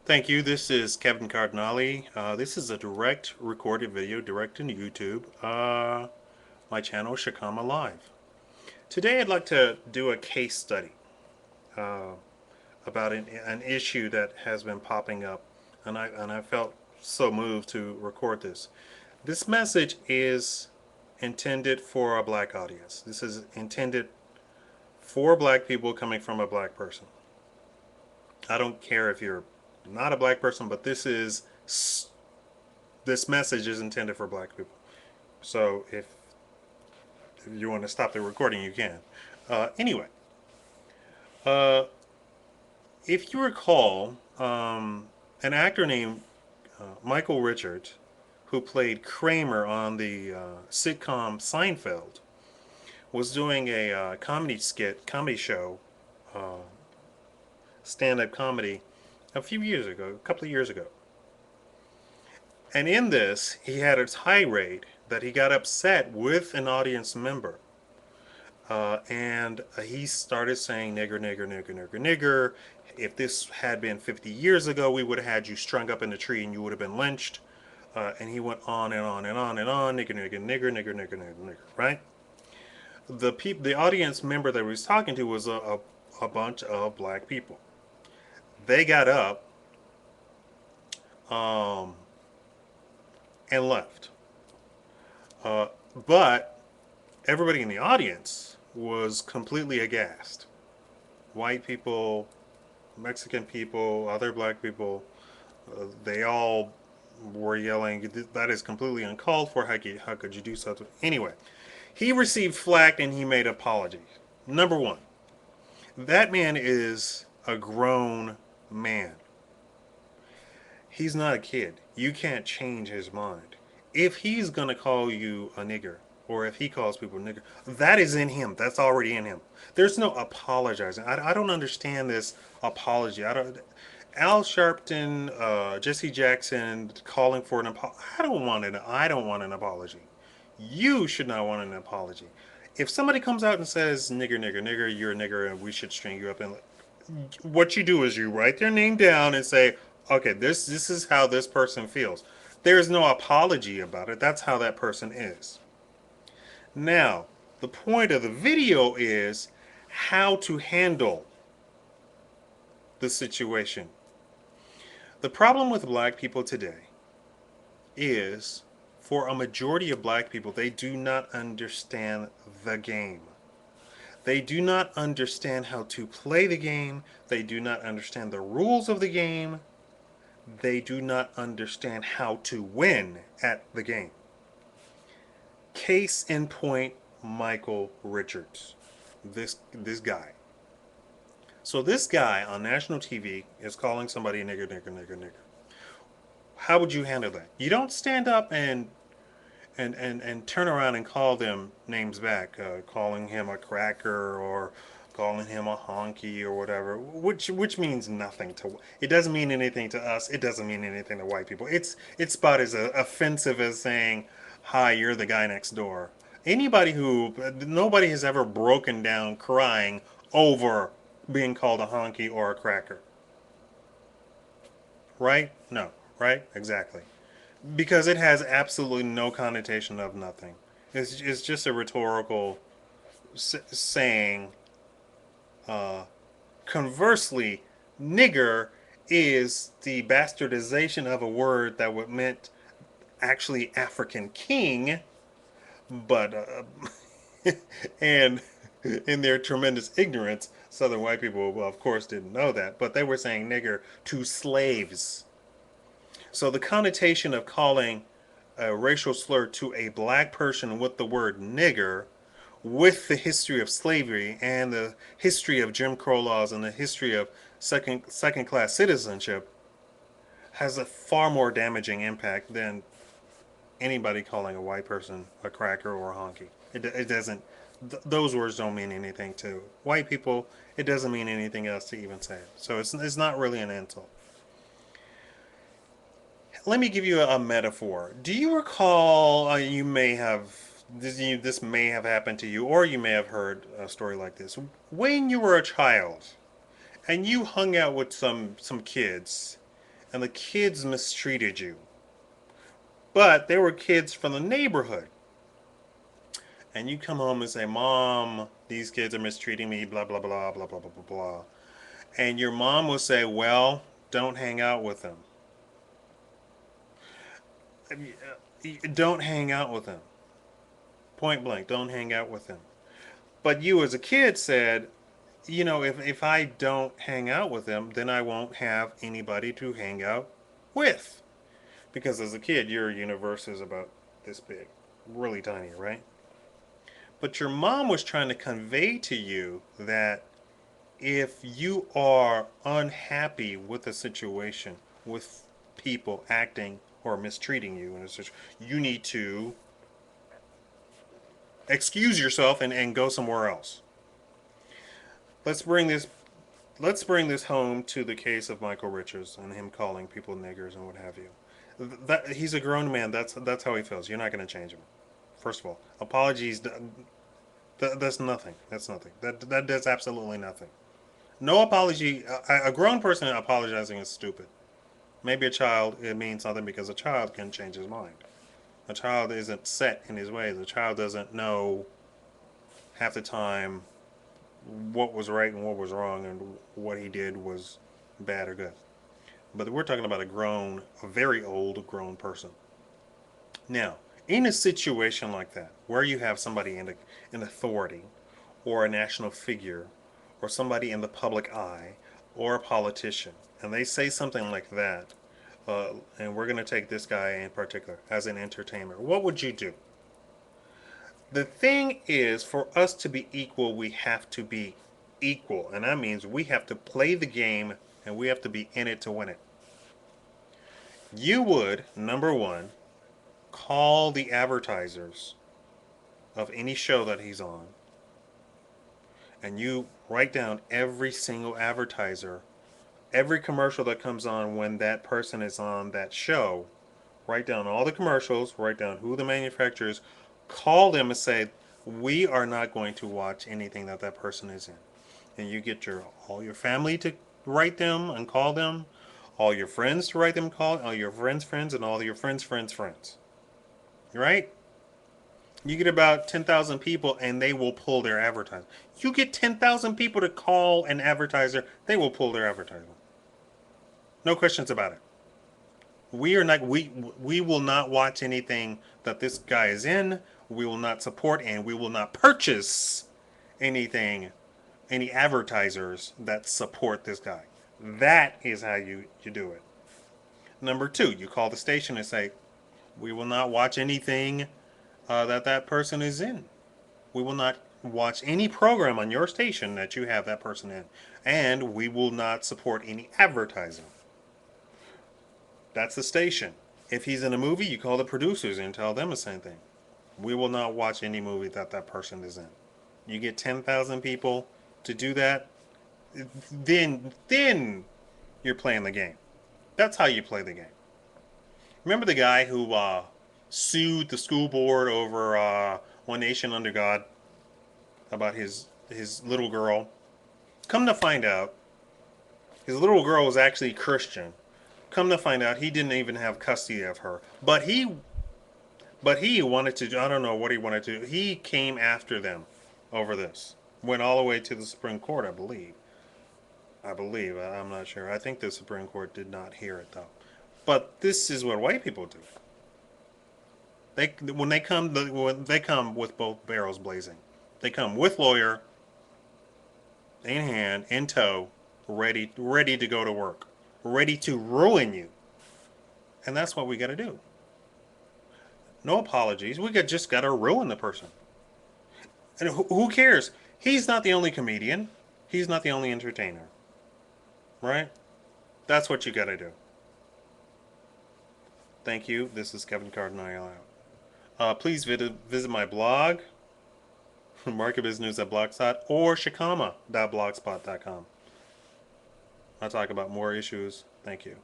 Thank you. This is Kevin Cardinale. This is a direct recorded video direct in YouTube. My channel, Shakama Live. Today I'd like to do a case study uh, about an issue that has been popping up, and I felt so moved to record this. This message is intended for a black audience. This is intended for black people coming from a black person. I don't care if you're not a black person, but this message is intended for black people. So if you want to stop the recording, you can. Anyway, uh, if you recall, an actor named Michael Richards, who played Kramer on the sitcom Seinfeld, was doing a comedy show, uh, stand-up comedy, a few years ago, a couple of years ago. And in this, he had a tirade that he got upset with an audience member. And he started saying nigger, nigger, nigger, nigger, nigger. If this had been 50 years ago, we would have had you strung up in a tree and you would have been lynched. And he went on and on and on and on, nigger, nigger, nigger, nigger, nigger, nigger, nigger, right? The audience member that he was talking to was a bunch of black people. They got up um, and left. But everybody in the audience was completely aghast. White people, Mexican people, other black people, they all were yelling, that is completely uncalled for. How could you do something? Anyway, he received flack and he made apologies. Number one, that man is a grown man. He's not a kid. You can't change his mind. If he's going to call you a nigger, or if he calls people nigger, that is in him. That's already in him. There's no apologizing. I don't understand this apology. Al Sharpton, Jesse Jackson calling for an apology. I don't want an apology. You should not want an apology. If somebody comes out and says nigger, nigger, nigger, you're a nigger, and we should string you up, and what you do is you write their name down and say, okay, this is how this person feels. There's no apology about it. That's how that person is. Now, the point of the video is how to handle the situation. The problem with black people today is, for a majority of black people, they do not understand the game. They do not understand how to play the game. They do not understand the rules of the game. They do not understand how to win at the game. Case in point, Michael Richards. This guy. So this guy on national TV is calling somebody nigger, nigger, nigger, nigger. How would you handle that? You don't stand up and turn around and call them names back, calling him a cracker or calling him a honky or whatever, which means nothing to. It doesn't mean anything to us. It doesn't mean anything to white people. It's about as offensive as saying, "Hi, you're the guy next door." Nobody has ever broken down crying over being called a honky or a cracker, right? No, right? Exactly. Because it has absolutely no connotation of nothing. It's just a rhetorical saying. Uh, Conversely, nigger is the bastardization of a word that would meant actually African king, but and in their tremendous ignorance, Southern white people, well, of course, didn't know that, but they were saying nigger to slaves. So the connotation of calling a racial slur to a black person with the word nigger, with the history of slavery and the history of Jim Crow laws and the history of second class citizenship, has a far more damaging impact than anybody calling a white person a cracker or a honky. It doesn't. Those words don't mean anything to white people. It doesn't mean anything else to even say it. So it's not really an insult. Let me give you a metaphor. Do you recall, you may have, this may have happened to you, or you may have heard a story like this. When you were a child and you hung out with some kids and the kids mistreated you. But they were kids from the neighborhood. And you come home and say, Mom, these kids are mistreating me, blah, blah, blah, blah, blah, blah, blah, blah. And your mom will say, well, don't hang out with them. Don't hang out with them. Point blank, don't hang out with them. But you as a kid said, if I don't hang out with them, then I won't have anybody to hang out with. Because as a kid, your universe is about this big, really tiny, right? But your mom was trying to convey to you that if you are unhappy with a situation, with people acting or mistreating you in a situation, you need to excuse yourself and go somewhere else. Let's bring this let's bring this home to the case of Michael Richards and him calling people niggers and what have you. That he's a grown man. That's how he feels. You're not going to change him. First of all, apologies. That's nothing. That's nothing. That does absolutely nothing. No apology. A grown person apologizing is stupid. Maybe a child, it means something because a child can change his mind. A child isn't set in his ways. A child doesn't know half the time what was right and what was wrong and what he did was bad or good. But we're talking about a very old grown person. Now, in a situation like that, where you have somebody in authority, or a national figure, or somebody in the public eye, or a politician, and they say something like that, and we're going to take this guy in particular as an entertainer, what would you do? The thing is, for us to be equal, we have to be equal, and that means we have to play the game and we have to be in it to win it. You would, number one, call the advertisers of any show that he's on, and you write down every single advertiser, every commercial that comes on when that person is on that show. Write down all the commercials, write down who the manufacturers, call them and say, we are not going to watch anything that person is in. And you get all your family to write them and call them, all your friends to write them and call, all your friends' friends, and all your friends' friends. Right? You get about 10,000 people and they will pull their advertisement. You get 10,000 people to call an advertiser, they will pull their advertisement. No questions about it. We will not watch anything that this guy is in. We will not support and we will not purchase anything, any advertisers that support this guy. That is how you do it. Number two, you call the station and say, we will not watch anything that person is in. We will not watch any program on your station that you have that person in. And we will not support any advertising. That's the station. If he's in a movie, you call the producers and tell them the same thing. We will not watch any movie that person is in. You get 10,000 people to do that, then you're playing the game. That's how you play the game. Remember the guy who sued the school board over One Nation Under God about his little girl? Come to find out, his little girl was actually Christian. Come to find out, he didn't even have custody of her. But he wanted to. I don't know what he wanted to do. He came after them over this. Went all the way to the Supreme Court, I believe. I'm not sure. I think the Supreme Court did not hear it though. But this is what white people do. When they come with both barrels blazing. They come with lawyer in hand, in tow, ready to go to work, ready to ruin you. And that's what we got to do. No apologies. Just got to ruin the person. And who cares? He's not the only comedian. He's not the only entertainer. Right? That's what you got to do. Thank you. This is Kevin Cardinale out. Please visit my blog, marketbusiness.blogspot, or shikama.blogspot.com. I'll talk about more issues. Thank you.